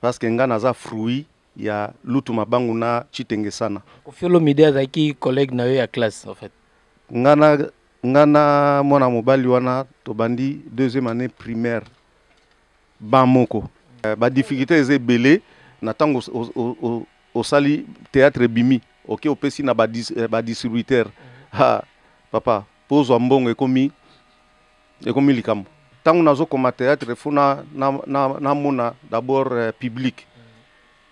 parce que nga naza fruit ya lutu mabangu na chitenge sana. Kofi Olomide azaki collègue na yo ya classe en fait. Ngana mwana mobali wana tobandi deuxième année primaire bamoko. Ba difficulté eze belé na tango au sali théâtre bimi. OK opesi na ba distributeur. Ha papa pose mbongo ekomi likambo. Tango nazo koma théâtre funa na mona d'abord public.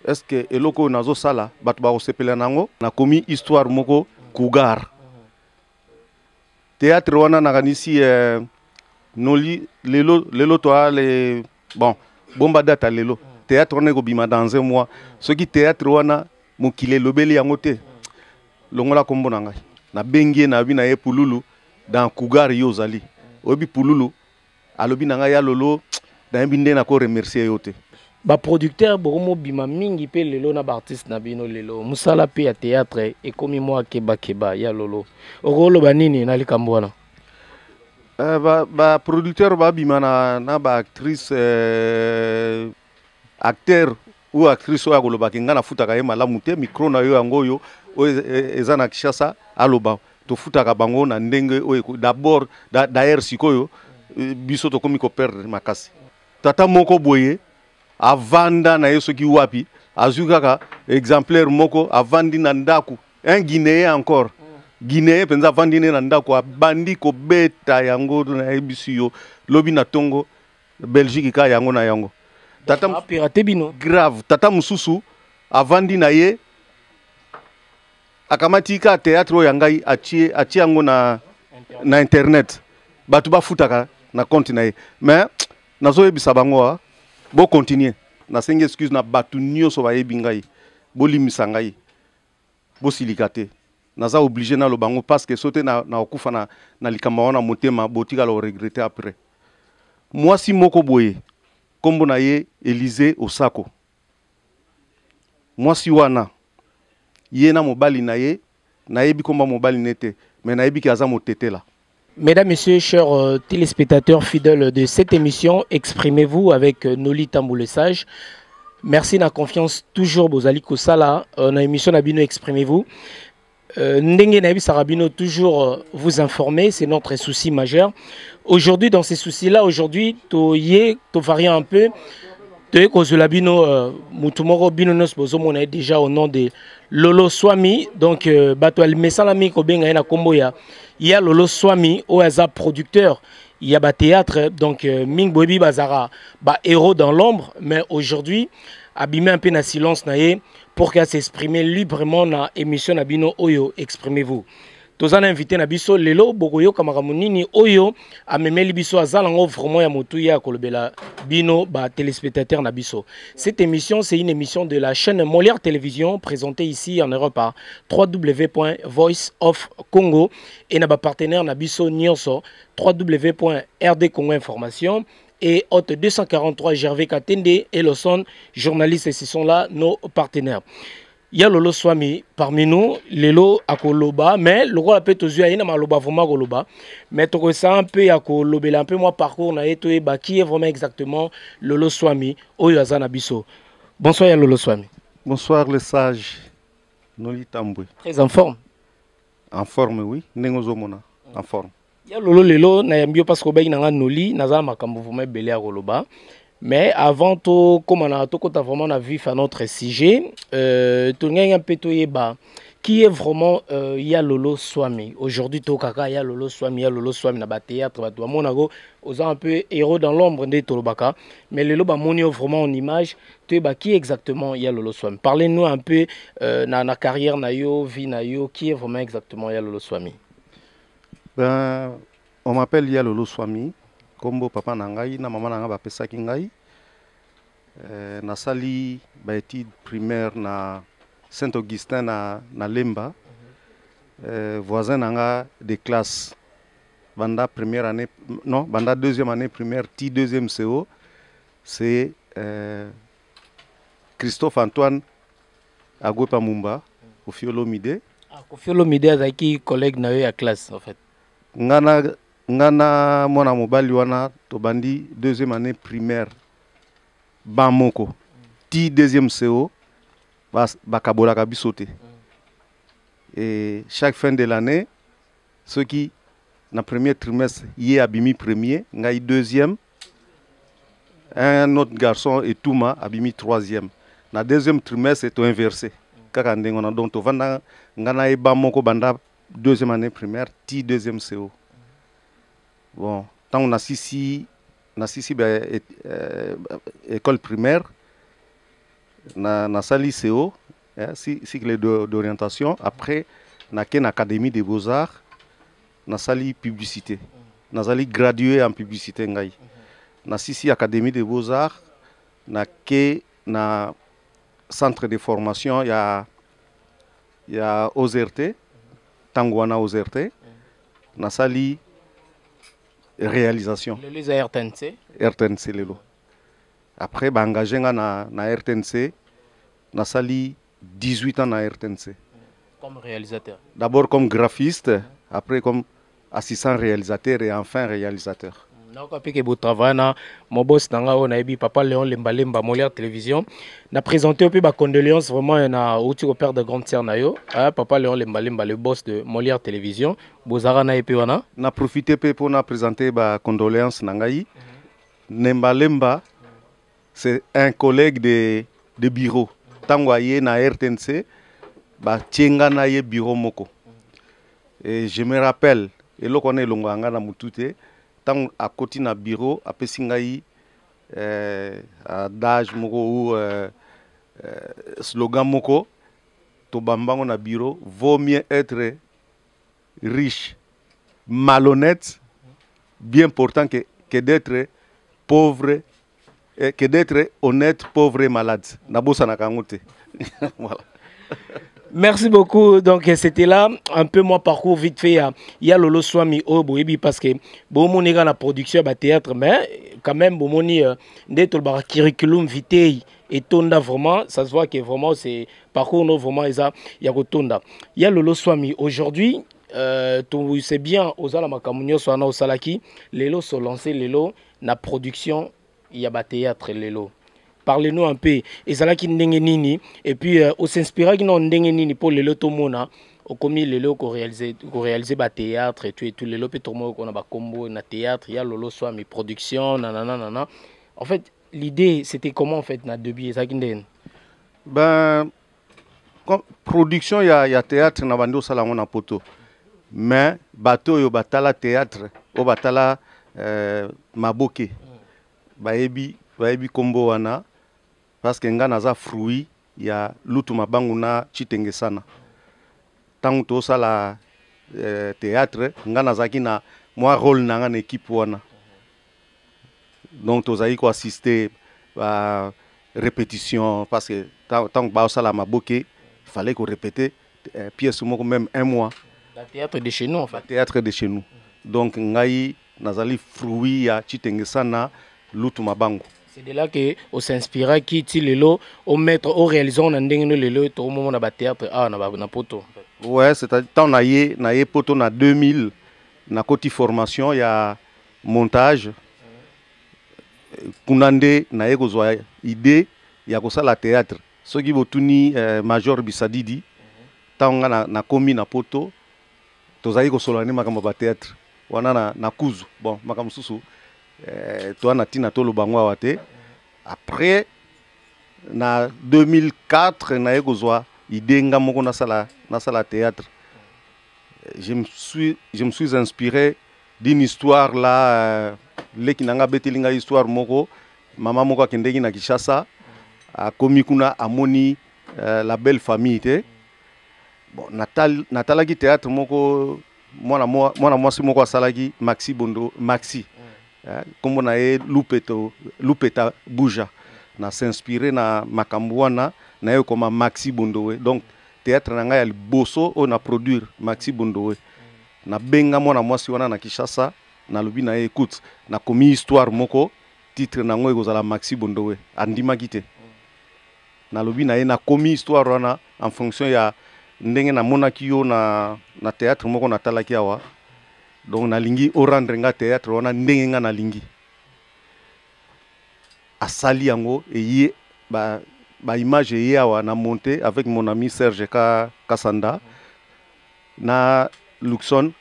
Est-ce que eloko nazo sala bat ba osepela nango na komi histoire moko Cougar. Théâtre wana nakanisi noli lelo to ale bon bomba data lelo théâtre wana ko bima dans un mois ce qui théâtre wana mokile lobeli yango te longola kombo na ngai na bengie na bina ye pululu dans Cougar yozali obi pululu alobi na ngai ya lolo da mbinde na ko remercier yote ba producteur bomo bima mingi pe lelo na ba artiste na bino lelo musala pe ya théâtre et komi moi keba ya lolo okolo banini na likambo wana ba producteur ba bima na ba actrice acteur ou actrice oya koloba ke nga na futaka ye malamu te micro na yo yango yo eza na Kinshasa aloba to futaka bango na ndenge oyo d'abord d'ailleurs sikoyo biso to komi ko perdre makasi tata moko boye avanda na yeso ki wapi azukaka exemplaire moko avandi na ndaku un guinéen encore guinéen penza avandi na ndaku abandi ko beta yango na ebisi yo lobi na tongo Belgique ka yango na yango tata pirate bino grave tata mususu avandi na ye akamati ka théâtre yangai achie yango na internet batu ba futaka na compte na ye mais nazo yebisa bango bo continuer na sengi excuse na batu nyonso ba yebi ngai bo limisa ngai bo silikate naza obligé na lo bango parce que sauter na okufa na likamba wana motema botika lo regretter après moi si moko boye kombo na ye Élysée Osako moi si wana ye na mobali na ye na yebi komba mobali nete mais na yebi ki aza motete la. Mesdames, Messieurs, chers téléspectateurs fidèles de cette émission, exprimez-vous avec Noli Tamboule Sage. Merci de la confiance toujours Bozali Kosala. On a émission Nabino, exprimez-vous. Ndenge Nabi Sarabino, toujours vous informer, c'est notre souci majeur. Aujourd'hui, dans ces soucis-là, aujourd'hui, to varie un peu. De Kozulabino, Mutumoro Binonos Bozomo, on est déjà au nom de Lolo Swami. Donc, Batoal Messalami Kobenga na Komboya. Il y a Lolo Swami, Oaza producteur. Il y a théâtre. Donc, Ming Bobi Bazara, héros dans l'ombre. Mais aujourd'hui, abîmé un peu dans silence pour qu'elle s'exprime librement dans l'émission Nabino Oyo. Exprimez-vous. Tous les invités Nabiso Lelo Bogoyo Kamaramunini Oyo a memeli biso azalango vraiment ya motu ya kolobela bino ba téléspectateurs Nabiso. Cette émission c'est une émission de la chaîne Molière Télévision présentée ici en Europe à www.voiceofcongo et na ba partenaire Nabiso Nyonso www.rd Congo Information et Hôte 243 Gervais Katende et Lawson journalistes, ce sont là nos partenaires. Il y a Lolo Swami parmi nous, Lelo Akoloba, mais le roi peut aux yeux, il y a Maloba vraiment Goloba, mais tu ressens un peu Akoloba, un peu moi parcours, qui est vraiment exactement Lolo Swami, Oyazana Bisso. Bonsoir Lolo Swami. Bonsoir les sages, Noli Tambwe. Très en forme. En forme, oui, Nengozomona, en forme. Il y a Lolo Lelo, Nayambio parce que Nanga Noli, Naza Makambo vraiment belé à Goloba. Mais avant tout, comme on a vraiment vif à notre sujet, qui est vraiment Lolo Swami. Aujourd'hui, Tokaka, Lolo Swami, Lolo Swami, na théâtre, Monago, aux un peu héros dans l'ombre de Tolobaka. Mais le loba monio vraiment en image, qui exactement Lolo Swami. Parlez-nous un peu na carrière nayo, vie nayo, qui est vraiment exactement Lolo Swami. Ben, on m'appelle Lolo Swami. Kombo papa nangai na mama nanga bapesaki ngai nasali ba étude primaire na Saint-Augustin na Lemba voisin nanga de classe banda première année non banda deuxième année primaire ti deuxième CO c'est Christophe Antoine Agwepa Mumba Kofi Olomide. Kofi Olomide azaki collègue na yo ya classe en fait. Ngana mwana mobali wana tobandi deuxième année primaire bamoko ti deuxième CO bakabolaka biso te. Et chaque fin de l'année, ceux qui na premier trimestre yé abimi premier, ngai deuxième, un autre garçon et Touma abimi troisième. Na deuxième trimestre c'est inversé. Kaka ndengona donc to vanda ngana eba moko banda deuxième année primaire ti deuxième CO. Bon, tant on a sisi école primaire na sali CO, cycle d'orientation. Après na ken académie des beaux-arts na sali publicité. Na sali gradué en publicité ngai. Na sisi académie des beaux-arts na ke na centre de formation il y a OZRT Tangwana OZRT na sali réalisation les RTNC RTNC lelo. Après ba engagé na RTNC na sali 18 ans na RTNC comme réalisateur, d'abord comme graphiste, après comme assistant réalisateur et enfin réalisateur. Nako peke bo travail na mon boss nanga on a ebi papa Léon Lembalemba Molière Télévision na présenté peu ba condoléances vraiment na outi au père de grande sœur na yo papa Léon Lembalemba le boss de Molière Télévision bozara na epi wana na profité peu pour na présenter ba condoléances nangai. Lembalemba c'est un collègue de bureau. Tango aye na RTNC ba tienga na ye bureau moko. Et je me rappelle et lo connaît longanga na mutute tant à côté na bureau à pesingai adage moko ou slogan moko to bambango na bureau vaut mieux être riche malhonnête bien portant que d'être pauvre que d'être honnête pauvre et malade na bossa na kangote. Voilà. Merci beaucoup. Donc c'était là un peu mon parcours vite fait. Il y a Lolo Swami Oboebi parce que bon mon la production bah théâtre mais quand même bon moni d'être le curriculum vitae et tonda vraiment ça se voit que vraiment c'est parcours non vraiment il y a tonda. Il y a Lolo Swami aujourd'hui c'est bien aux ala makamunyo soit na osalaki lelo sont lancés lelo na production il y a bah théâtre lelo. Parlez-nous un peu. Et ça là qui nini et puis on s'inspire qui non nini pour le loto mona au commis le loto réaliser ba théâtre et tout le loto tout monde qu'on a ba combo na théâtre il y a lolo soit mes productions nanana. En fait l'idée c'était comment en fait na début ça qui nden. Ben production il y a théâtre na bando sala na poto. Mais bateau yo batala théâtre au batala maboke. Baebi combo wana parce que nga naza fruit ya lutu mabangu na chitenge sana. Tant to sala théâtre nga nazaki na moi rôle na nga na équipe wana. Donc to zaki ko assister à répétition parce que tant ba sala maboke il fallait qu'on répétait pièce moko même un mois. La théâtre de chez nous en fait. Théâtre de chez nous. Donc ngai nazali fruit ya chitenge sana lutu mabangu. C'est de là que on s'inspire qui ti lelo au mettre au réalisant na ndenge no lelo to moment na ba théâtre na poto. Ouais, c'est-à-dire tant na ye poto na 2000 na koti formation il y a montage kunande na ye kozwa idée ya kosala théâtre. Soki botuni Major Bisadidi tant na komi na poto tozali kosolani makambo ba théâtre wana na kuzu bon makambo susu toi na tina tolo bango awate après na 2004 na ekozwa idée nga moko na sala théâtre. Je me suis inspiré d'une histoire là leki nanga betelinga histoire moko mama moko akendeki na Kinshasa a komi kuna amoni la belle famille te bon natalaki théâtre moko mwana mwasi moko asalaki Maxi Bondo Maxi comme on a Lupeta Bouja na s'inspirer na makambouana na yo comme Maxi Bondowe donc théâtre na ngai ya liboso on a produire Maxi Bondowe na benga mwana mwasi wana na Kinshasa na lobi na écoute na komi histoire moko titre na ngo ekozala Maxi Bondowe andimaki te na lobi na ye na komi histoire wana en fonction ya ndenge na monaki yo na théâtre moko na talaki awa. Donc na lingi rendre nga théâtre wana ndenge nga na lingi asali yango eye ba ba image yawa na monté avec mon ami Serge Kassanda na Luxon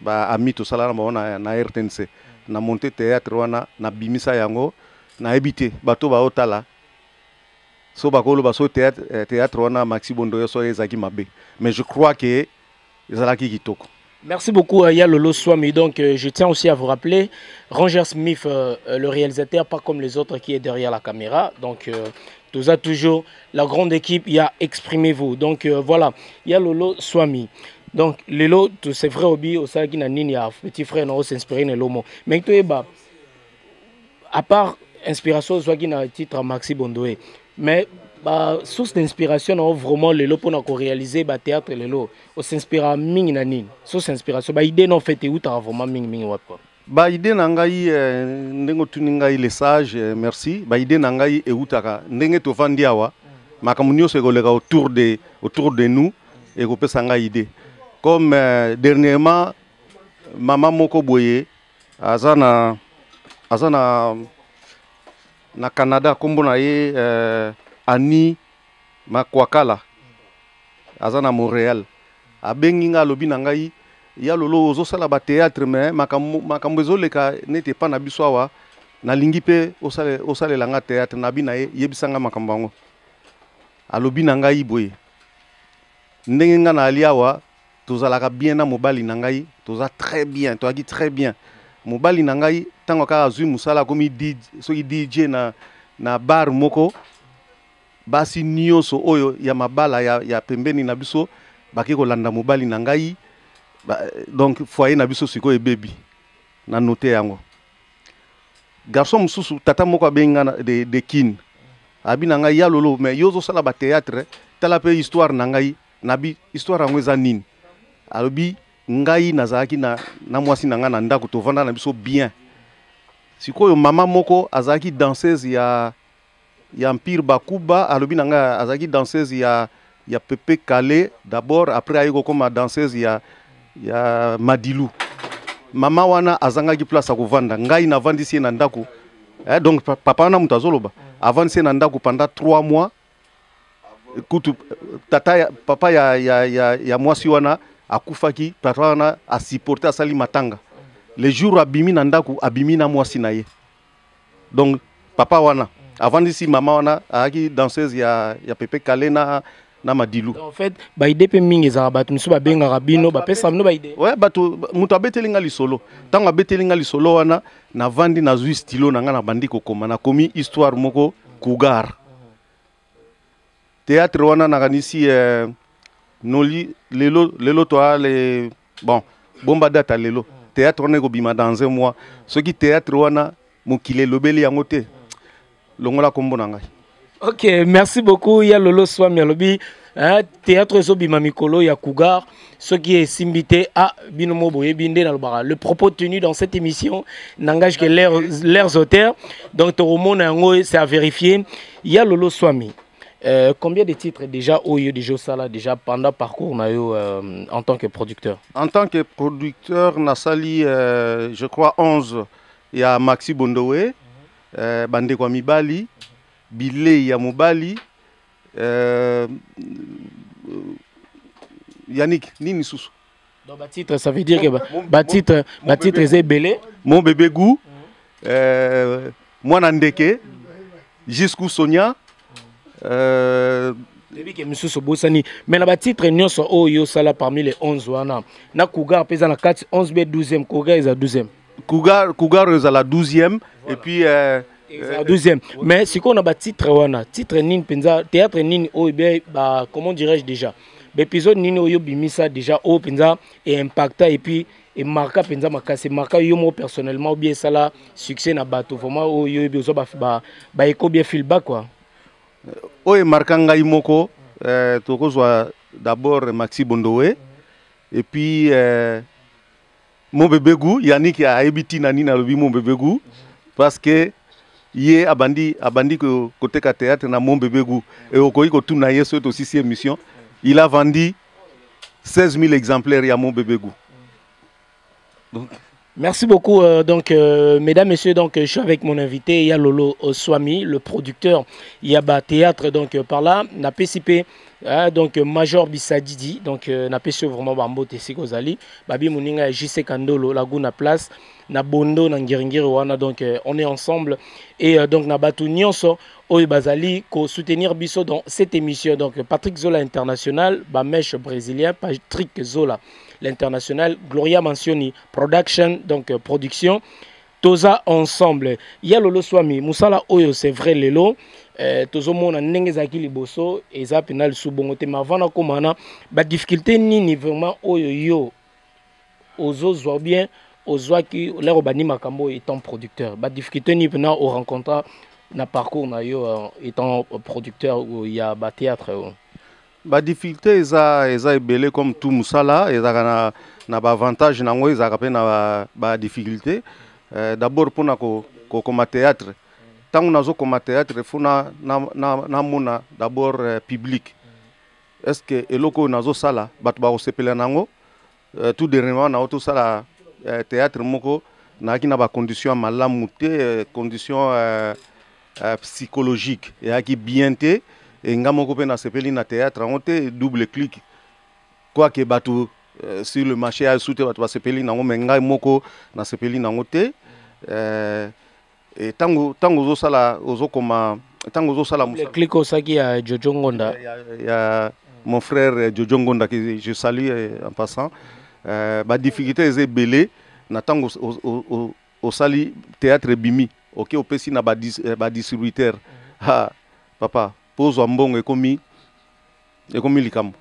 ba ami to sala na RTNC na monté théâtre wana na bimisa yango na habité bato ba otala so bakolo ba so théâtre wana Maxi Bondoyo so ezaki mabe mais je crois que ezalaki kitoko. Merci beaucoup, Yalolo Swami. Donc, je tiens aussi à vous rappeler, Ranger Smith, le réalisateur, pas comme les autres qui est derrière la caméra. Donc, tout ça, toujours la grande équipe, il y a Exprimez-vous. Donc, voilà, Yalolo Swami. Donc, Lelo, c'est vrai, Obi, au sein de a petit frère, on s'inspire de l'homme. Mais, à part inspiration, soit qui a titre Maxi Bondoé. Mais, source d'inspiration vraiment lelo pour nous réaliser le théâtre lelo on s'inspire mingi na nini source d'inspiration idée non fait où t'as vraiment mingi wapo idée nangai ndengo tuningai les sages merci idée nangai eutaka ndenge to vandiawa makamunyo se koleka autour de nous et ko pesa ngai idée comme dernièrement maman moko boye azana na Canada kombo na ye Ani Makwakala azana Montréal abengi nga lobi na ngai ya lolo ozosala ba théâtre mais makambo ezoleka nete pa na biso awa nalingi pe osale langa théâtre na bina yebisanga makambo yango alobi na ngai boye ndenge nga na aliawa tozalaka bien na mobali na ngai toza très bien toaki très bien mobali na ngai tango kaka azwi musala komi DJ na bar moko basi nyonso oyo ya mabala ya pembeni na biso baki kolanda mobali na ngai donc foyer na biso siko ebebi na note yango garçon mususu tata moko abenga de kin abi na ngai ya lolo mais yozo sala ba théâtre tala pe histoire na ngai nabi histoire yango eza nini alobi ngai nazaki na mwasi na nga na ndako tovanda na biso bien sikoyo mama moko azaki danseuse ya Empire Bakuba alobi nanga azaki danseuse ya Pepe Kale d'abord après ayiko comme danseuse ya Madilu mama wana azangaki place à kovanda ngai na vandisi na ndako donc papa wana mutazoloba avandisi na ndako pendant 3 mois kutu tata papa ya mwasi wana akufaki papa wana a supporter asali matanga les jours abimi na ndako abimi na mwasi na ye donc papa wana avant d'ici maman wana aki danseuse ya Pepe Kale na Madilu en fait idée pe mingi za batu miso ba benga rabino ba pesa mino idée ouais batu muto abetelinga lisolo tango abetelinga lisolo wana na vandi na zui stylo na nga na bandi kokoma na komi histoire moko Cougar théâtre wana na kanisi noli lelo to ale bon bomba data lelo théâtre wana ko bima dans un mois ce qui théâtre wana mokile lobeli yango te longola kombo na ngai. Ok, merci beaucoup. Il y a Lolo Swami Alobi, théâtre Zobima Mikolo, il y a Cougar, ce qui est simbité à Binomo Boye Binde Nalbara. Le propos tenu dans cette émission n'engage que leurs auteurs. Donc, Toromo Nango, c'est à vérifier. Il y a Lolo Swami. Combien de titres déjà au lieu de Josala déjà pendant parcours en tant que producteur? En tant que producteur, Nassali, je crois 11. Il y a Maxi Bondoé. Bande kwa mibali Bilei ya mobali Yannick nini susu donc titre ça veut dire que titre est belé mon bébé goût mwana ndeke jusqu'où Sonia mais na titre nyonso oyo sala parmi les 11 wana na Cougar pesa na 4 11b 12e Cougar est à 12e Cougar est à la 12e et puis 12e. Mais si on a titre nini penza théâtre nini o comment dirais-je déjà l'épisode nini oyo bimisa déjà o penza et impacta et puis et marqué penza makase marqué yo mo personnellement ou bien ça là succès na bateau vraiment oyo bezo ba eko bien feedback quoi o e marqué ngai moko tokozwa d'abord Maxi Bondoé et puis mon bébé goût Yannick a ebiti nani na lobi mon bébé goût parce que yé abandi que côté théâtre na mon bébé goût et au koyi ko tuna yeso to 6e émission il a vendu 16 000 exemplaires à mon bébé goût donc Merci beaucoup. Mesdames, messieurs, donc, je suis avec mon invité. Il y a Lolo Swami, le producteur. Il y a théâtre donc, par là. Na PCP, donc Major Bissadidi. Donc, na PCP vraiment Bambo Tessigozali. Babi Mouninga JC Kandolo, Laguna Place. Na Bondo, na Ngiringiri Wana. Donc, on est ensemble. Et donc, na Batu Nyonso, Oye Bazali, ko soutenir Bisso dans cette émission. Donc, Patrick Zola International, Bamèche Brésilien, Patrick Zola. L'international, Gloria Mansioni, production, donc production, Toza ensemble. Il y a Lolo Swami, Moussala Oyo, c'est vrai Lelo, Tozo Mona Nengezaki Liboso, et Zapinal Soubongote, mais avant de commencer, la difficulté ni vraiment Oyo Yo, Ozo Zoa bien, Ozo qui, l'air Obani Makambo étant producteur. La difficulté ni venant au rencontre, na parcours na yo étant producteur où il y a théâtre. Ba difficulté eza ebele comme tout musala eza na ba avantage nango eza ka pe na ba difficulté d'abord pona ko koma théâtre tango nazo koma théâtre funa na mona d'abord public est-ce que eloko nazo sala batu ba osepela nango tout dernièrement na auto sala théâtre moko na ki na ba condition malamu te condition psychologique et qui bien te et ngamo ko na sepeli na théâtre on te double clic quoi que batu sur le marché a souté batu sepeli na menga moko na sepeli na te et tango zo sala ozo koma tango zo sala le clic osaki ya Jojo Ngonda il y a mon frère Jojo Ngonda que je salue en passant ba difficulté est belé na tango au sali théâtre bimi OK opesi na ba distributeur ha papa pose en bon et commis likambo.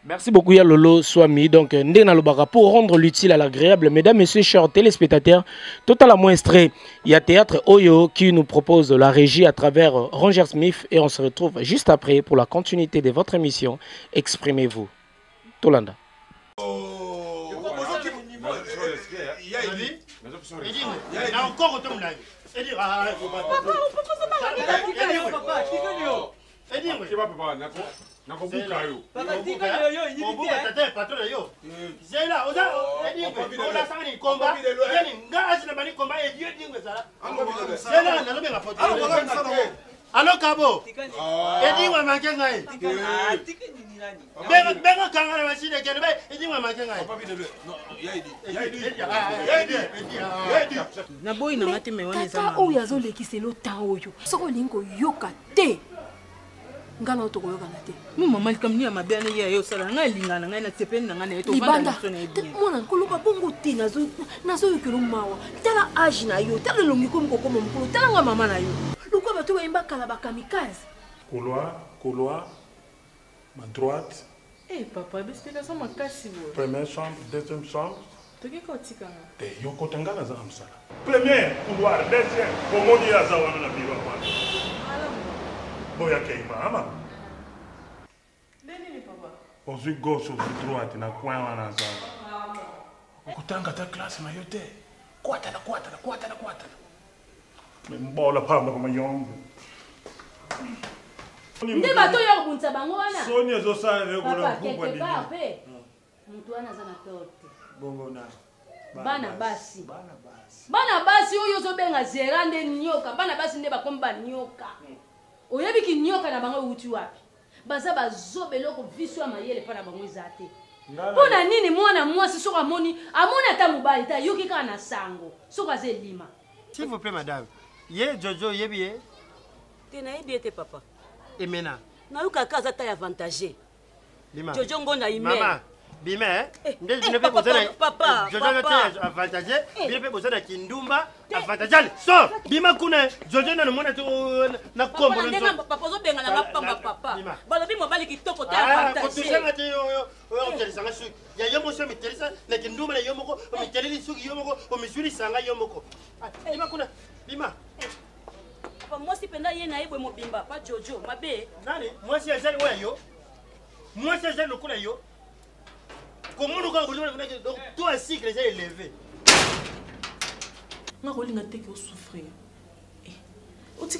Merci beaucoup ya Lolo Swami. Donc ndena lobaka pour rendre l'utile à l'agréable. Mesdames, messieurs, chers téléspectateurs, totalement extrait. Il y a Théâtre Oyo qui nous propose la régie à travers Roger Smith et on se retrouve juste après pour la continuité de votre émission. Exprimez-vous. Tolanda. Allô Kabo, dis-moi manqué ngai. Benga kanga na machine kene be, dis-moi manqué ngai. Na boy na ngati me wana za o yazo lekiselo ta oyo. Soko lingo yoka te. Ngana otoko yoka na te. Mu mama likamni ya mabana ya yo sala ngai lingana ngai na tsepeni na ngai to banda na sone bien. Mona nkuluka bongo te nazo yokelo mawa. Tala age na yo, tala longi ko mko komo mkulu, tala nga mama na yo. Luko bato ba imba kala ba kamikaze. Couloir, ma droite. Eh papa, explication makasi bo. Première chambre, deuxième chambre. Toki ko tikanga. Te yoko tangana za msala. Premier couloir, deuxième, pomoni ya za wana na biwa kwa. Boya keima ama. Nini papa? Ensuite gauche ou droite na coin wana za. Ukutanga ta classe na yote. Kwata. Mbola pamba kama yongo. Nde bato yo bunza bango wana. Sonia zo sala le ko la kubwa ndi. Mtu wana zana tote. Bongo na. Bana basi oyo zo benga zerande nyoka. Bana basi nde bakomba nyoka. Oyebi ki nyoka na bango uti wapi. Baza bazobelo ko viswa mayele pana bango izate. Pona nini mwana mwasi soka amoni ata mobali ta yoki kana na sango. Soka ze lima. S'il vous plaît madame. Ye Jojo yebiye. Tena yebiye papa. Et maintenant na yuka kaza ta avantage. Lima. Jojo Ngonda ime. Mama. Bime, ne peut poser papa. Jojo na avantage, ne peut poser na kindumba avantage. So, bima kuna Jojo na mona to na kombo na papa zo benga na papa. Balobi mobali kitoko ta avantage. Ko tusanga te yo telisanga su. Ya yomo so mitelisa na kindumba na yomoko, o mitelili suki yomoko, o misuri sanga yomoko. Bima kuna, bima. Papa moi si penda ye na yebwe mobimba pa Jojo, mabe. Nani? Moi si ajali wa yo. Moi si ajali lokula yo. Comment nous avons donc toi aussi que les a élevés. On a rolling à te que souffrir. Est-ce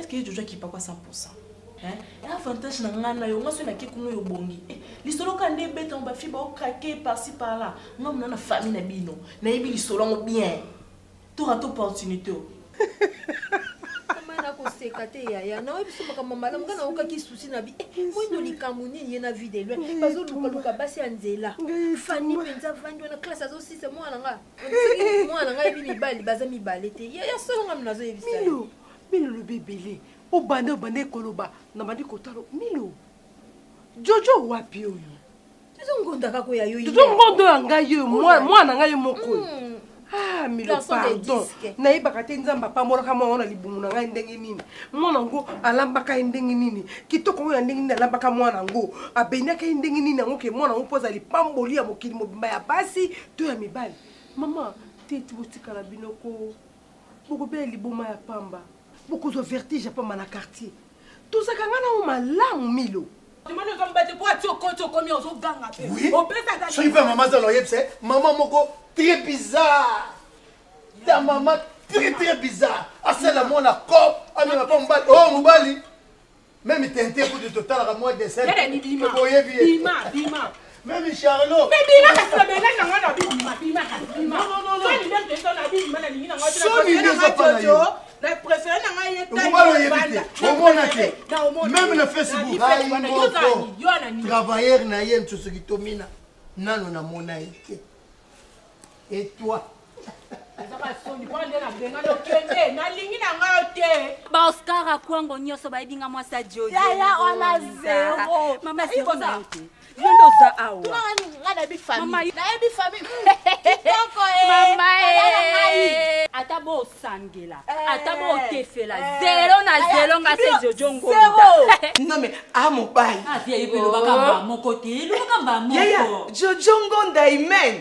que Jojo qui pas 100%? Avantage na ngana yo ngaso na kikuno yo bongi lisolo ka nde beta on ba fi ba o craquer par-ci par-là ngam na famille na bino na yebi lisolo ngo bien to rato opportunité mana ko sekate ya na webi soma kama malamu kana okaki susi na bi moyo likamuni ye na vide lwe bazo luka basi anzela fani penza vandi na classe azo sise mwana nga yebi mibali baza mibali te ya solo ngam nazo yebi sa Milo bebele obande koloba na bandi kotalo Milo Jojo wapi oyo tuzongonda kako ya yo tuzongondo yanga yo mwana nga yo moko Milo pardon na yebaka te nzamba pa moraka mwana libumu na nga ndenge nini mwana ngo alambaka ndenge nini kitoko ngo ndenge nini alambaka mwana ngo abenaka ndenge nini ngo ke mwana ngo poza lipamboli ya mokili mobimba ya basi to ya mibali mama tete botikala binoko boko be liboma ya pamba beaucoup de vertige pas dans quartier tout ça quand on a malamu Milo tu m'as dit que pour tu comme on ganga oui so il fait maman dans l'oyepse maman moko très bizarre ta maman très bizarre assez la mon accord a même pas mbali oh mbali même tenté pour de total à moi de scène bima même Charlot mais bima ça se met là ngana bima non la préférée même le Facebook travailleur na yem tout ce qui tomina nano na mona été et toi ba Oscar akwango nyoso ba ibinga mwasa Jojo ya ona zero mama zero na yote yondo za awa ngana bi famille mama na bi famille kitoko mama ata bo sangela ata bo tefela zero na zero nga se Jojo ngonda non mais à mon bail vie ibelo bakamba moko te lu bakamba moko Jojo ngonda amen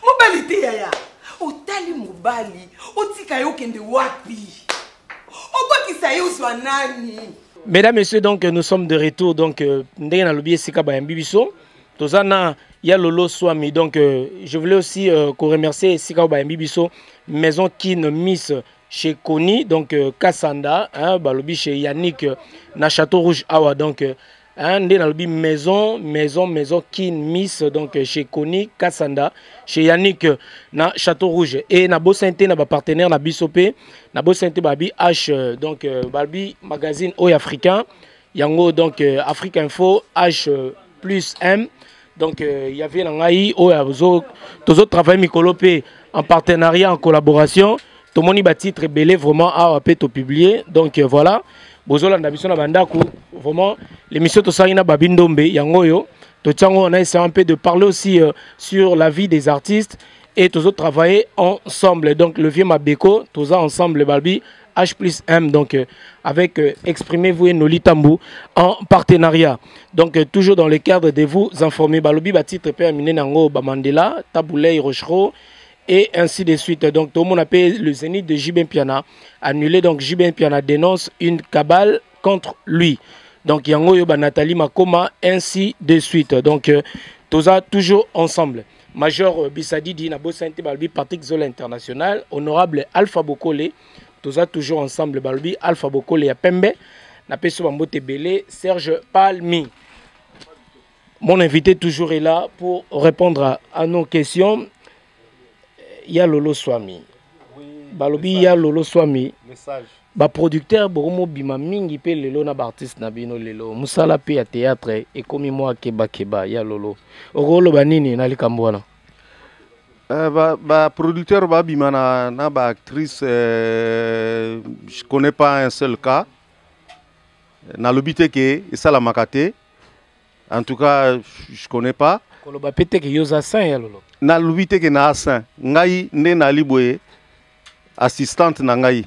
mobali te yaya otali mobali otika yo kende wapi obakisa yo swa nani. Mesdames, Messieurs, donc nous sommes de retour. Donc, ndenge na lobi esika ba mbibiso. Tozana ya Lolo Swami. Donc, je voulais aussi remercier esika ba mbibiso Maison Kin Miss chez Koni. Donc, Kassanda, hein, ba lobi chez Yannick na Château Rouge Awa. Donc, ndenge na lobi maison Kin Miss donc chez Koni Kassanda, chez Yannick na Château Rouge et na Bosinte na ba partenaire na Bisopé. Na Bosinte babi H donc babi magazine Oy Africain yango donc Afrique Info H plus M donc il y avait ngai Oyazo tozo travail mikolopé en partenariat en collaboration tout moni ba titre belé vraiment a peut publier donc voilà bozola na biso na bandaku vraiment l'émission to sangina babindombe yango yo to tsango on a essayé un peu de parler aussi sur la vie des artistes et tous autres travailler ensemble. Donc le vieux Mabeko, tous ensemble Balbi H plus M donc avec Exprimez-vous et Noli Tambou en partenariat. Donc toujours dans le cadre de vous informer Balobi ba titre terminé nango Bamandela, Taboulay Rochereau et ainsi de suite. Donc tout le monde appelle le Zénith de JB Piana annulé, donc JB Piana dénonce une cabale contre lui. Donc yango yo ba Nathalie Makoma ainsi de suite. Donc tous toujours ensemble. Major Bissadidi Nabo Sainte Balbi Patrick Zola International, honorable Alpha Bokole, tous toujours ensemble Balbi Alpha Bokole ya Pembe, Napeso Bambote Belé, Serge Palmi. Mon invité toujours est là pour répondre à nos questions. Il y a Lolo Swami. Balobi il y a Lolo Swami. Message. Ba producteur boromo bima mingi pe lelo na ba artiste na bino lelo musala pe ya théâtre et comme moi keba ya Lolo orolo banini na likambo wana ba producteur ba bima na ba actrice je connais pas un seul cas na lobité ke ça la makate en tout cas je connais pas koloba pete ke yoza saint ya Lolo na lobité ke na saint ngai ne na liboye assistante na ngai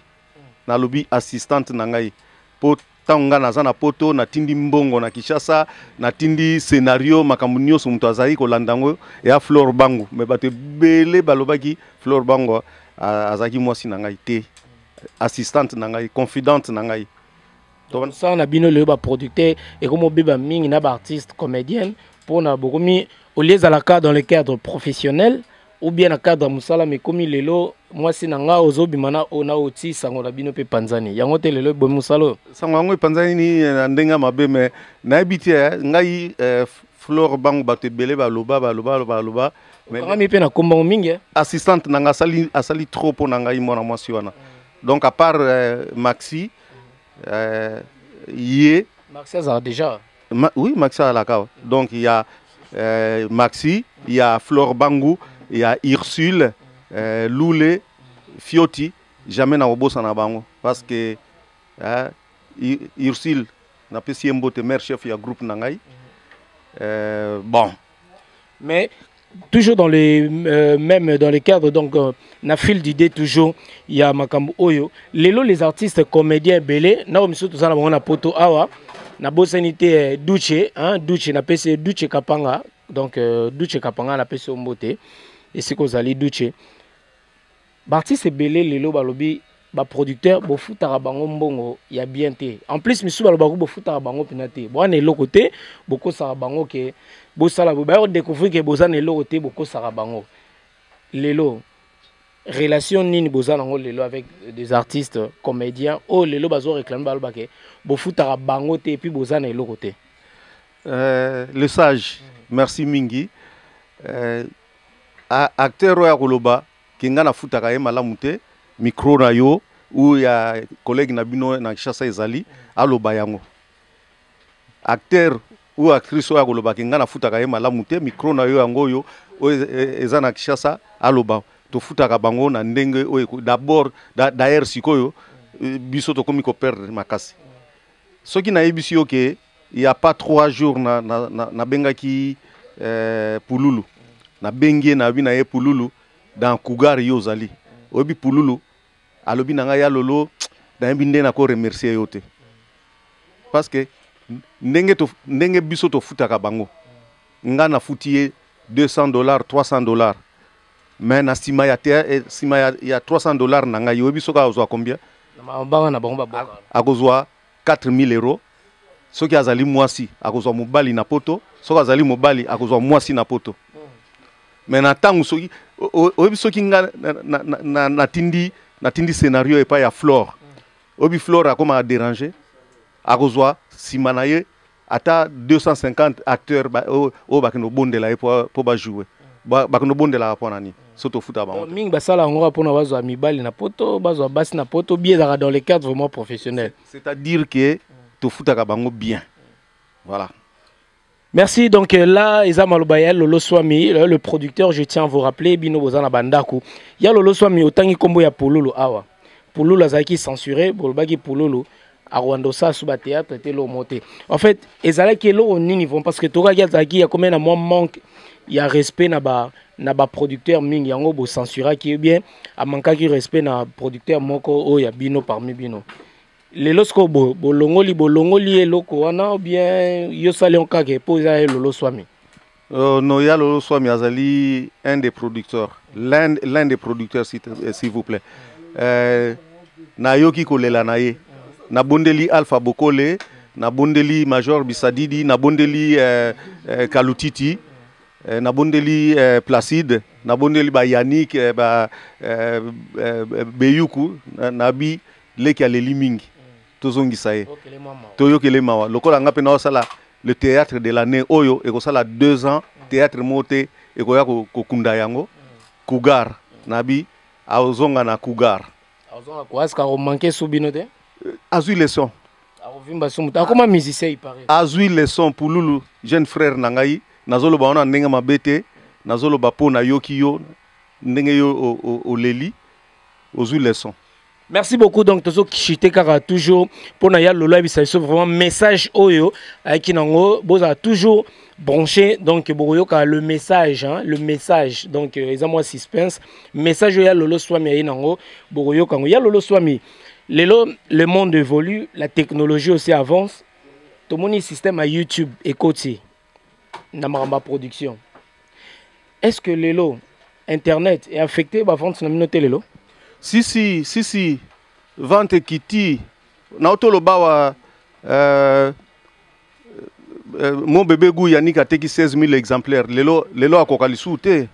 na lobi assistante na ngai po tanga na zana poto na tindi mbongo na Kishasa na tindi scénario makambo nyonso muto azali ko landango ya Flor Bango me bato belé balobaki Flor Bango azaki mwasi na ngai te assistante na ngai confidente na ngai to ça na bino le ba producteur et comme beba mingi na ba artiste comédienne pour na bokomi au lieu à la cas dans le cadre professionnel ou bien na cadre musala mais comme lelo moi si nanga ozobimana ona oti sango na bino pe panzani yango te lelo bo musalo sango yango panzani ni ndenga mabe mais na habiti ngai Flore bango bato ebele baloba mais pe na komba mingi assistante nanga asali trop pour nanga mwana mwasi wana donc à part Maxi Yé Maxi a déjà oui Maxi a la cave donc il y a Maxi il y a Flore Bangu il y a Ursule Loulé Fioti jamais na obosa na bango parce que Ursule na pesi mbote mère chef ya groupe nangai bon mais toujours dans les même dans les cadres donc na fil d'idée toujours il y a makambo oyo lelo les artistes comédiens belé na omiso to sana na poto awa na bosanité Duche hein Duche na pesi Duche Kapanga donc Duche Kapanga na pesi mbote et c'est qu'on allait Duche artiste belé lelo balobi ba producteur bo futara bango mbongo ya bien té en plus misu baloba ko bo futara bango penate bo na eloko té boko sara bango ke bo sala bo ba découvrir que bo na eloko té boko sara bango lelo relation nini boza nango lelo avec des artistes comédiens oh lelo bazo réclamer baloba ke bo futara bango té puis boza na eloko té le sage merci mingi acteur ya koloba kinga na futaka ye malamu te micro na yo ou ya collègue na bino na Kinshasa ezali aloba yango acteur ou actrice ya koloba kinga na futaka ye malamu te micro na yo yango yo eza na Kinshasa aloba to futaka bango na ndenge oyo d'abord d'ailleurs sikoyo biso to komi ko perdre makasi soki na yebisi yo ke il y a pas 3 jours na bengaki Pululu na bengie na bina ye Pululu dans Cougar yo zali obi Pululu alobi nanga ya lolo da mbinde na ko remercier yote parce que ndenge biso to futaka bango nga na futie $200 $300 mais na sima ya ya $300 nanga yo biso ka ozwa combien na bango ba akozwa 4000 euros soki azali mwasi akozwa mobali na poto soki azali mobali akozwa mwasi na poto mais na tangu soki obi soki nga na tindi scénario et pas ya Flore obi Flore a comment déranger akozwa simanaye ata 250 acteurs o bakino bondela e pour ba jouer bakino bondela pour nani soto futa bango mingi basala ngora pour na bazwa mibali na poto bazwa basi na poto bien dans les cadres vraiment professionnels c'est-à-dire que to futa ka bango bien voilà. Merci. Donc là, Eza Malobayel, Lolo Swami, le producteur, je tiens à vous rappeler, Bino Bozana Bandaku. Il y a Lolo Swami, autant qu'il combo ya Pululu Awa. Pululu Azaki censuré, Bolbagi Pululu, à Rwandosa, Suba Théâtre, était l'eau monté. En fait, Ezala qui est l'eau au niveau, parce que Toga Yazaki, il y a combien de mois manque, il y a respect na ba producteur Ming, Yango, Bo censura qui est bien, à manquer qui respect na producteur Moko, oh, il y a Bino parmi Bino. Les losko bolongoli eloko wana ou bien yo sali on kage poza Lolo Swami non ya Lolo Swami azali un des producteurs l'un des producteurs s'il vous plaît na yoki kolela na ye na bondeli Alpha Bokole na bondeli Major Bisadidi na bondeli Kalutiti na bondeli Placide na bondeli ba Yannick ba Beyuku nabi leki aleli mingi tozongisaye toyokele mawa lokola nga pe na osala le théâtre de l'année oyo ekosala 2 ans théâtre moté ekoya kokunda yango Cougar nabi azonga na Cougar azonga ko aska ko manquer subino te azui les sons akovimba sumuta akoma musicien il paraît azui les sons Pululu jeune frère nangai nazolo ba ona ndenga mabete nazolo ba po na yoki yo ndenge yo oleli ozui les sons. Merci beaucoup. Donc, Tozo Kishite Kara toujours pour Naya Lolo Abisaïso, vraiment message Oyo, avec Kinango, Boza toujours branché. Donc, Boroyoka, le message, hein, le message. Donc, ils ont moi suspense. Message Oya Lolo Swami Aïnango, Boroyoka, Ya Lolo Swami. Le monde évolue, la technologie aussi avance. Tout le monde système à YouTube et côté. Namaramba production. Est-ce que Lelo, Internet est affecté par vente de Lelo? Si, vente kiti. Naotolo bawa mon bébé Gou Yannick a teki 16 000 exemplaires. Lelo a kokalisu te.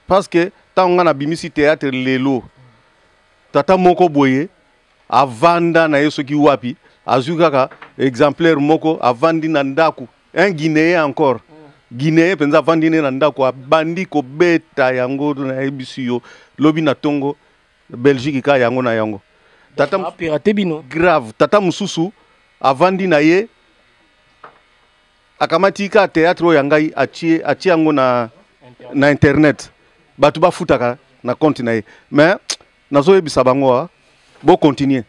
Parce que tata on a bimisi théâtre lelo tata moko boye avanda na yeso ki wapi azukaka exemplaire moko avandi na ndaku un guinéen encore guinéen penza avandi na ndaku abandi ko beta yango na ebisi yo lobi na tongo Belgique ka yango na yango tata pirate bino grave tata mususu avandi na ye akamati ka théâtre yangai atie yango na internet batu bafutaka na compte na ye mais nazo yebisa bango bo continuer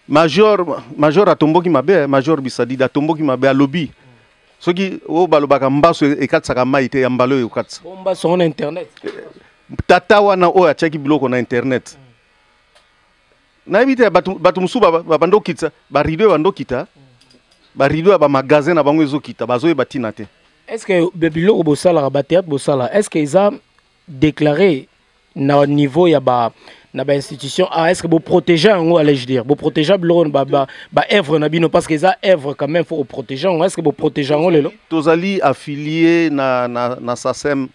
major atomboki mabe major bisadida atomboki mabe alobi soki o balobaka mbaso ekatsaka mai te ya mbalo ekatsa mbaso na internet tata wana o achaki biloko na internet na ebite batu musu babando kitsa ba rideau bando kita ba rideau ba magasin na bango ezokita bazoye batina te. Est-ce que biloko bosala ba théâtre bosala est-ce que ils déclaré na niveau ya ba na ba institution est-ce que vous protégez en allez-je dire vous protégez ba œuvre na bino parce que ça œuvre quand même faut protéger est-ce que vous protégez en lelo tozali affilié na SACEM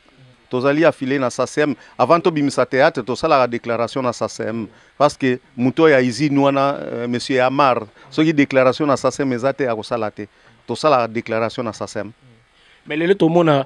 tozali affilié na SACEM avant to bimisa théâtre to sala la déclaration na SACEM parce que muto ya izi nwana monsieur Amar soki déclaration na SACEM ezate akosala te to sala la déclaration na SACEM mais lelo to mona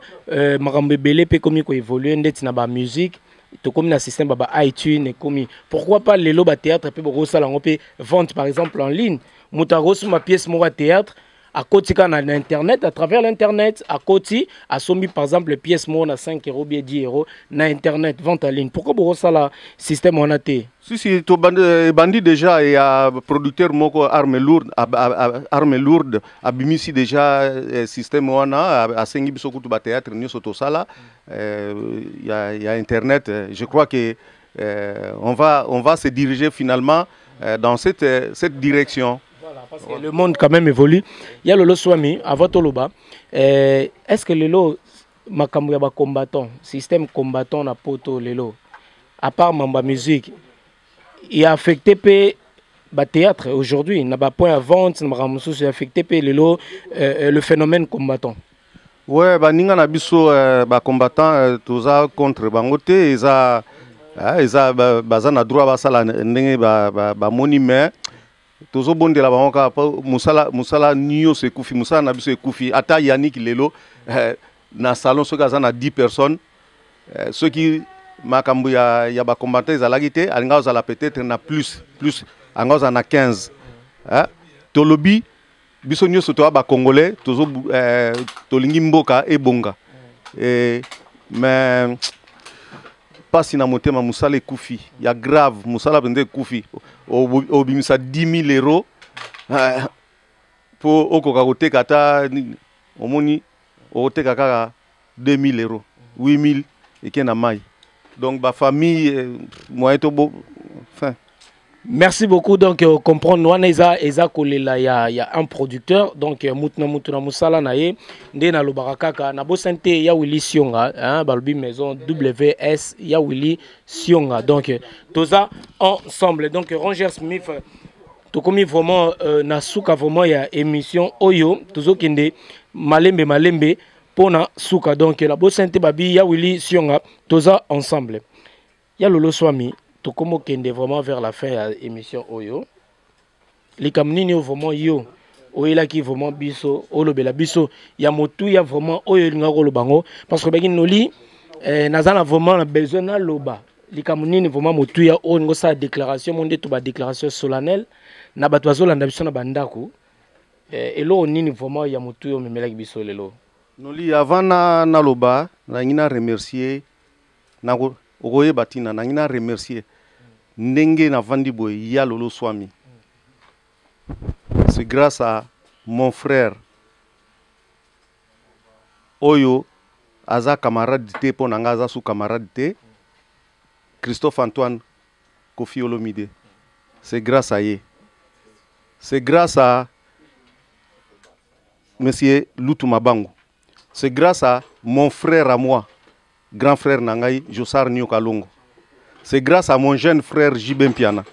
makambe belé pe komi ko évoluer ndeti na ba musique to comme na système ba iTunes comme pourquoi pas lelo ba théâtre pe boko sala ngo pe vente par exemple en ligne mutarosu ma pièce mo théâtre à côté quand on a internet à travers l'internet à côté à sommi par exemple pièce mo na 5 € bien 10 € na internet vente en ligne pourquoi boko sala système on a té si to bandi déjà et à producteur moko arme lourde abimisi déjà système on a sengi biso kutu ba théâtre ni soto sala il y a internet je crois que on va se diriger finalement dans cette direction. Voilà, parce que le monde quand même évolue. Il y a Lolo Swami, avant Toloba. Est-ce que Lolo, makambo ya ba combattant, système combattant na poto Lolo, à part mamba musique, il a affecté pe ba théâtre aujourd'hui, n'a pas point à vente, n'a pas c'est affecté pe Lolo le phénomène combattant. Ouais, bah ninga na biso ba combattant toza contre bangote eza bazana droit basala ndenge ba moni mais tozo bondela bangoka musala niyo se kufi musala na biso ekufi ata Yannick lelo na salon soki aza na 10 personnes soki makambo ya ba combattant ezalaki te alinga ozala peut-être na plus anga oza na 15 tolobi biso nyonso to ba congolais tozo tolingi mboka ebonga mais pasi na motema musala ekufi ya grave musala bende ekufi obimisa 10 000 € po okoka koteka ata omoni okoteka kaka 2 000 €, 8 000 eke na mai donc ba famille moyen to bo fin. Merci beaucoup. Donc, comprendre, il y a un producteur, donc, Moutna Moussala Naye, Ndena Lobarakaka, Nabo Sente, Yawili Sionga, Balbi Maison, WS, Yawili Sionga. Donc, tout ça ensemble. Donc, Rangers Smith, tout comme vraiment, Nasuka, vraiment, il y a émission Oyo, tout ça qui est Malembe, pour Nasuka. Donc, la Bosente Babi, Yawili Sionga, tout ça ensemble. Il y a Lolo Swami. To komo kende vraiment vers la fin de l'émission Oyo. Les kamnini vraiment yo. Oyo qui vraiment biso, olobela biso. Ya motu ya vraiment Oyo ngako lobango. Parce que bagi noli, nazana vraiment besoin na loba. Les kamnini vraiment motu ya Oyo ngo sa déclaration, monde to ba déclaration solennelle. Na batwazo landa biso na bandako. Elo nini vraiment ya motu yo memela biso lelo. Noli avant na loba, na ngina remercier na Ogoye Batina, na remercier Ndenge na vandi boy ya Lolo Swami. C'est grâce à mon frère Oyo aza camarade te po nanga aza sous camarade te Christophe Antoine Kofi Olomide. C'est grâce à ye. C'est grâce à Monsieur Lutu Mabango. C'est grâce à mon frère à moi. Grand frère Nangai, Josar Nyokalongo. C'est grâce à mon jeune frère Jibem Piana.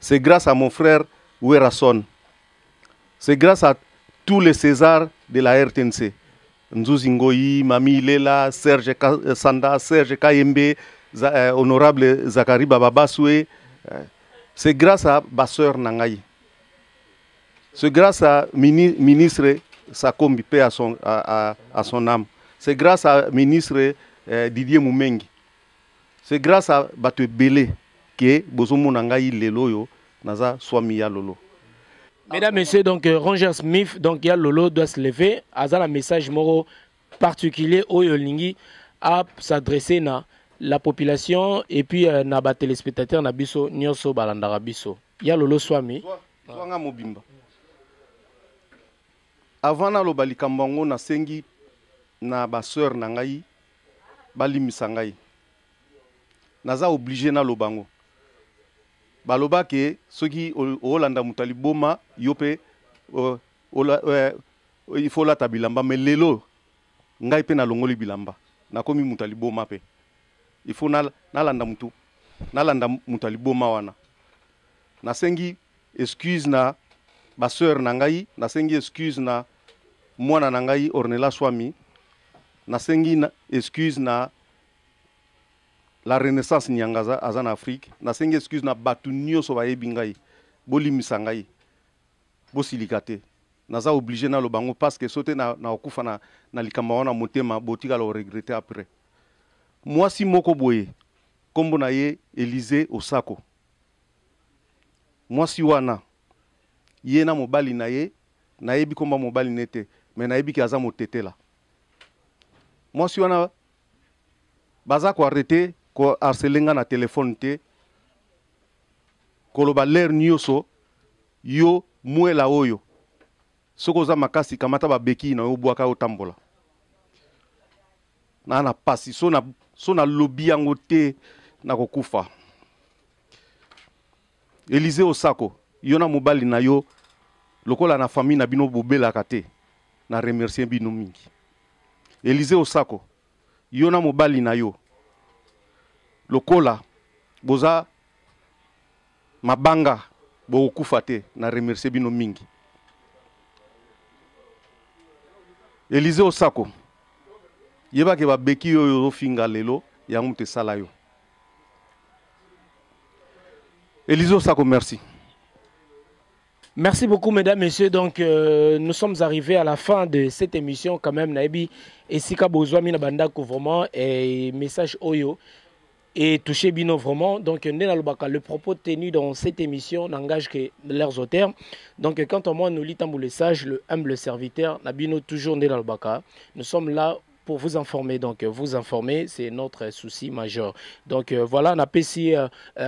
C'est grâce à mon frère Werason. C'est grâce à tous les Césars de la RTNC. Nzouzi Ngoyi, Mami Lela, Serge Sanda, Serge Kayembe, honorable Zakari Bababasoué, c'est grâce à Basseur Nangaï. C'est grâce à ministre Sakombi, paix à son âme. C'est grâce à ministre Didier Moumengi. C'est grâce à Bate Belé que Bozomo Nangaï Leloyo Naza Swami Lolo. Mesdames, Messieurs, donc Ranger Smith, donc ya Lolo doit se lever. Aza un message moro particulier au Yolingi à s'adresser à la population et puis na ba téléspectateurs na biso nyoso balandara biso. Ya Lolo Swami. Swanga mobimba. Avant na lo balikambango na sengi na ba sœur na ngai balimisa ngai. Naza obligé na lobango. Baloba ke soki olanda mutali boma yope il faut la tabilamba mais lelo ngai pe na longoli bilamba nakomi mutali boma pe il faut nalanda mutali boma wana nasengi excuse na ba sœur na ngai nasengi excuse na mwana na ngai Ornella Swami nasengi excuse na la Renaissance Nyangaza en Afrique, na sengi excuse na batu nyoso ba yebingai, bolimisa ngai, bosilikate. Naza obligé na lobango parce que sauter na okufa na likamba wana motema botika lo regretter après. Moi si moko boye, kombo na ye Élysée Osako. Moi si wana ye na mobali na ye, na yebi komba mobali nete, mais na yebi ki aza motetela. Moi si wana baza ko arrêter ko harcelenga na téléphone te koloba l'air nyoso yo muela oyo soko za makasi kamata ba beki na yo bwaka otambola na pasi so na lobby yango te na kokufa. Élysée Osako yo na mobali na yo lokola na famille na bino bobela kate na remercier bino mingi. Élysée Osako yo na mobali na yo lokola boza mabanga bo kufate na remercier bino mingi. Élysée Osako yeba ke ba beki yo finga lelo ya mute sala yo. Élysée Osako, merci. Merci beaucoup, mesdames, messieurs. Donc, nous sommes arrivés à la fin de cette émission quand même. Naibi et Sika Bozwami Nabanda vraiment et message Oyo et touché Bino vraiment. Donc, le propos tenu dans cette émission n'engage que leurs auteurs. Donc, quant à moi, nous litons le sage, le humble serviteur, Nabino toujours né dans le Baka. Nous sommes là pour vous informer. Donc, vous informer, c'est notre souci majeur. Donc, voilà, na pesi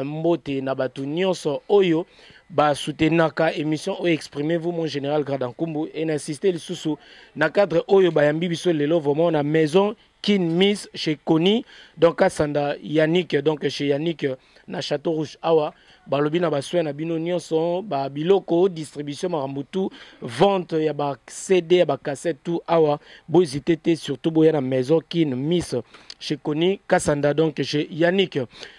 mbote nabatu nyonso Oyo. Bah soutenaka émission ou exprimez-vous mon général Gradankumbu et n'insister le sous na cadre Oyo bayambi biso lelo vraiment na maison Kin Miss chez Koni donc à Sanda Yannick donc chez Yannick na Château Rouge awa balobi na baswe na bino nyonso ba biloko distribution marambutu vente ya ba CD ya ba cassette tout awa bo hésiter surtout boya na maison Kin Miss chez Koni Kassanda donc chez Yannick.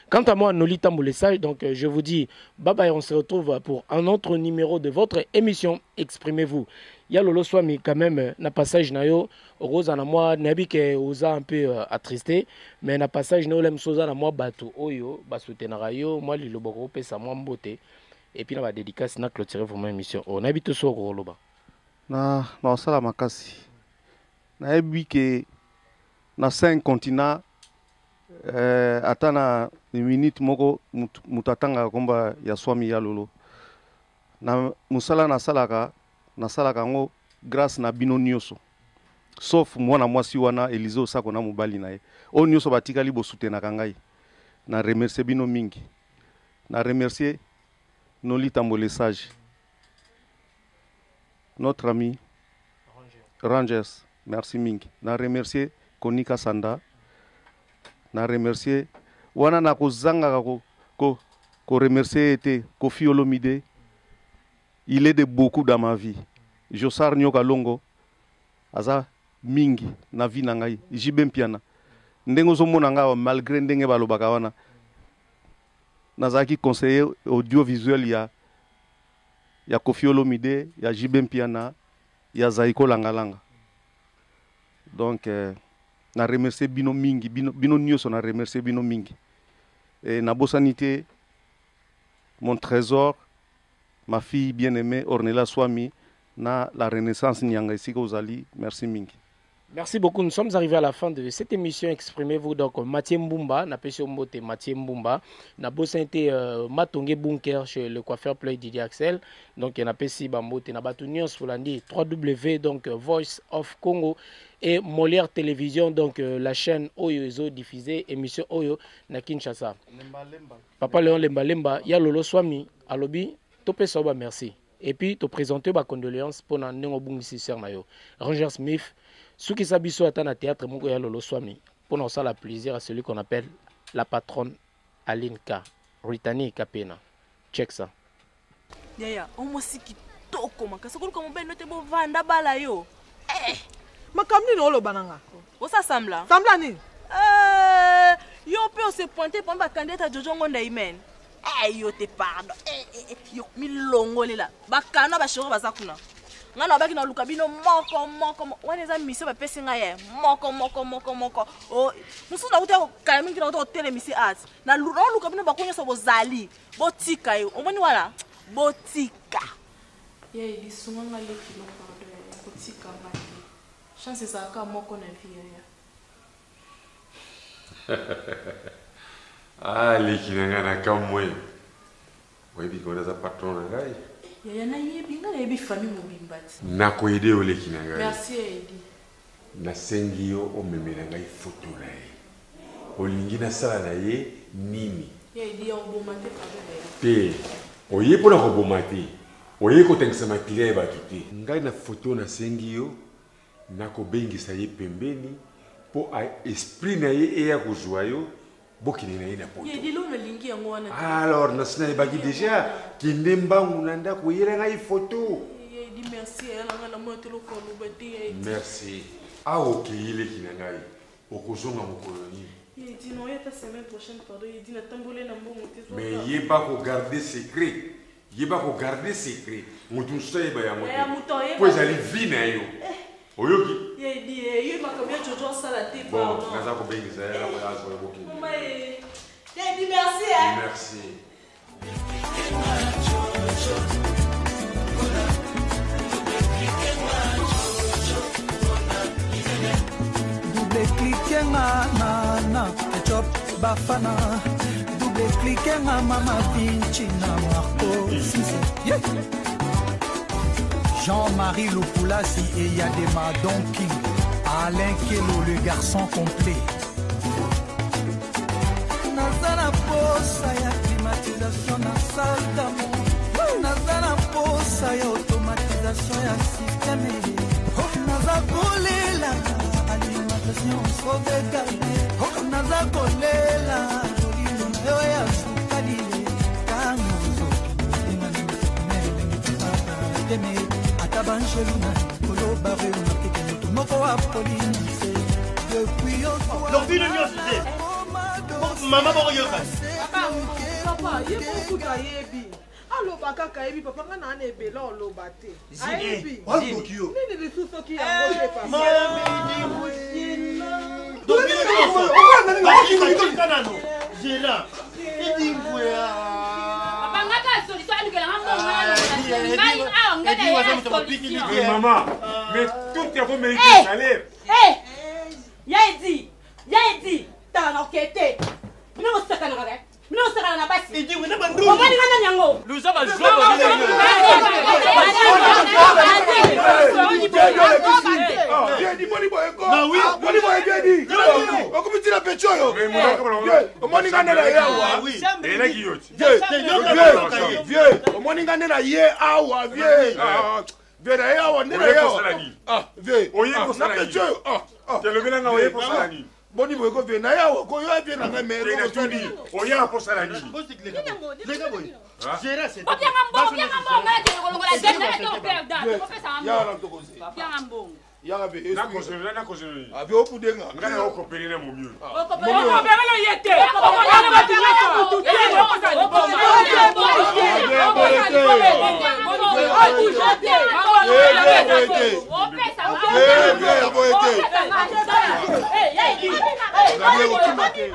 Quant à moi, Nolita Moulessage, donc je vous dis bye bye, on se retrouve pour un autre numéro de votre émission Exprimez-vous. Ya Lolo Swami quand même na passage na yo Rose na moi nabi ke oza un peu attristé mais na passage na lem soza na moi bato oyo ba soutenara yo moi li loboko pesa moi mbote et puis na ba dédicace na clôturer vraiment émission. On habite so roloba. Na sala makasi. Na ebi ke na 5 continents atana ni minute moko mutatanga komba ya Swami ya Lolo na musala na salaka ngo grâce na bino nyoso sauf mwana mwasi wana Élysée Osako na mobali na ye o nyoso batikali bo soutenaka ngai na remercier bino mingi na remercier Nolita Moulessage notre ami Rangers merci mingi na remercier Konika Sanda na remercier wana na kozanga ko remercier était Kofi Olomide. Il est de beaucoup dans ma vie. Josar Nyoka Longo aza mingi na vie na ngai jibem piana ndengo zomona nga malgré ndenge balobaka wana nazaki conseiller audiovisuel ya Kofi Olomide ya jibem piana ya Zaiko Langalanga. Donc na remercier bino mingi bino nyoso na remercier bino mingi Et Nabosanité, mon trésor, ma fille bien-aimée, Ornella Swami, na la Renaissance Nyanga ici Ozali. Merci Mingi. Merci beaucoup. Nous sommes arrivés à la fin de cette émission. Exprimez-vous donc Mathieu Mbumba, n'a pas Mbote Mathieu Mbumba, n'a pas été Matongé Bunker chez le coiffeur Play Didier Axel. Donc il n'a pas si Bambote n'a pas tout nions pour l'andi 3W donc Voice of Congo et Molière Télévision donc la chaîne Oyo Ezo diffusée émission Oyo na Kinshasa. Papa Léon Lemba Lemba, ya Lolo Swami, alobi, topé soba merci. Et puis te présenter ma condoléance pour nan nengo bungisi sœur na yo. Ranger Smith. Ce qui s'habille à un théâtre, Mouko ya Lolo Swami, pour nous faire la plaisir à celui qu'on appelle la patronne Alinka, Ritani Kapena. Check ça. Yaya, on m'a dit kitoko makasi ko comme ben note bo vanda bala yo. Makamni no lo bananga. O ça sembla. Sembla ni. Yo peut se pointer pour ba candidat Jojo Ngonda Imen. Yo te pardon. Yo milongo lela. Ba kana ba shoro bazakuna. Ngana baki na lukabino moko waneza mission ba pesi ngaye moko o musu na uteko kalemi kina uteko telemisi art na lukabino bakonya so bozali botika yo omoni wala botika ye disunga ngale kilo pardon botika ngale chance ça ka moko na vie ya likina ngana kamwe webi kona za patron ngai Yaya na yebi ngana yebi famille mobimbati. Nako ide ole kinanga. Merci Edi. Na sengi yo omemela ngai photo na ye. Olingi na sala na ye nini? Edi on bomate pardon. Pe oye pona ko bomate. Oye ko tengisa makile ba tuti. Ngai na photo na sengi yo nako bengisa ye pembeni po a esprit na ye e ya kozwa yo. Bokini na ye na poto. Yedi lo na lingi yango wana. Alors nasina baki déjà kindemba unanda ko yela ngai photo. Yedi merci elanga na moto lo ko lubati Yedi. Merci. Ah ok ile kinangai. Okozonga mokoloni. Yedi no yeta semaine prochaine pardon Yedi na tambole na mbongo tezo. Mais yeba ko garder secret. Yeba ko garder secret. Mutu soyeba ya moto. Po ezali vie na yo. Oyoki. Yedi yo makamia Jojo sala te pardon. Bon, naza ko bengisa ya ko azo boki. Yedi merci Merci. Double cliquer na ketchup bafana. Double cliquer na mama Vinci na Marco Sisi. Jean-Marie Lopoulassi et Yadema Donking. Alain Kelo le garçon complet. Nazana posa ya climatisation na salle d'amour. Nazana posa ya automatisation ya système. Naza kolela alimentation sauvegarde. Naza kolela lolilo na yo ya sukali. Kangozo inani atabanjeluna koloba reuna kekemoto moko apolina depuis l'orbi de nyosite mama boko yoka papa yebukuta yebi aloba kaka yebi papa nga na ebela oloba te ayebi nini lisusu ki yango te papa Maman, mais tout est comme mérite salaire. Yaidi, t'as un enquêté. Non, c'est un regret. Non, c'est un basi. Il dit, vous n'avez pas de roue. Nous avons Boni boyko ve na ya ko yo bien na mere ko tuni o ya pour ça la nuit lega boy gérer c'est bien ngambongo ngade ko ngola dena to perda ko pesa ngambongo ya la to ko bien ngambongo ya ga be na ko je abi o pudenga ngana o ko pele na mo mieux o ko pele no yete ko ko na ba tu Hey,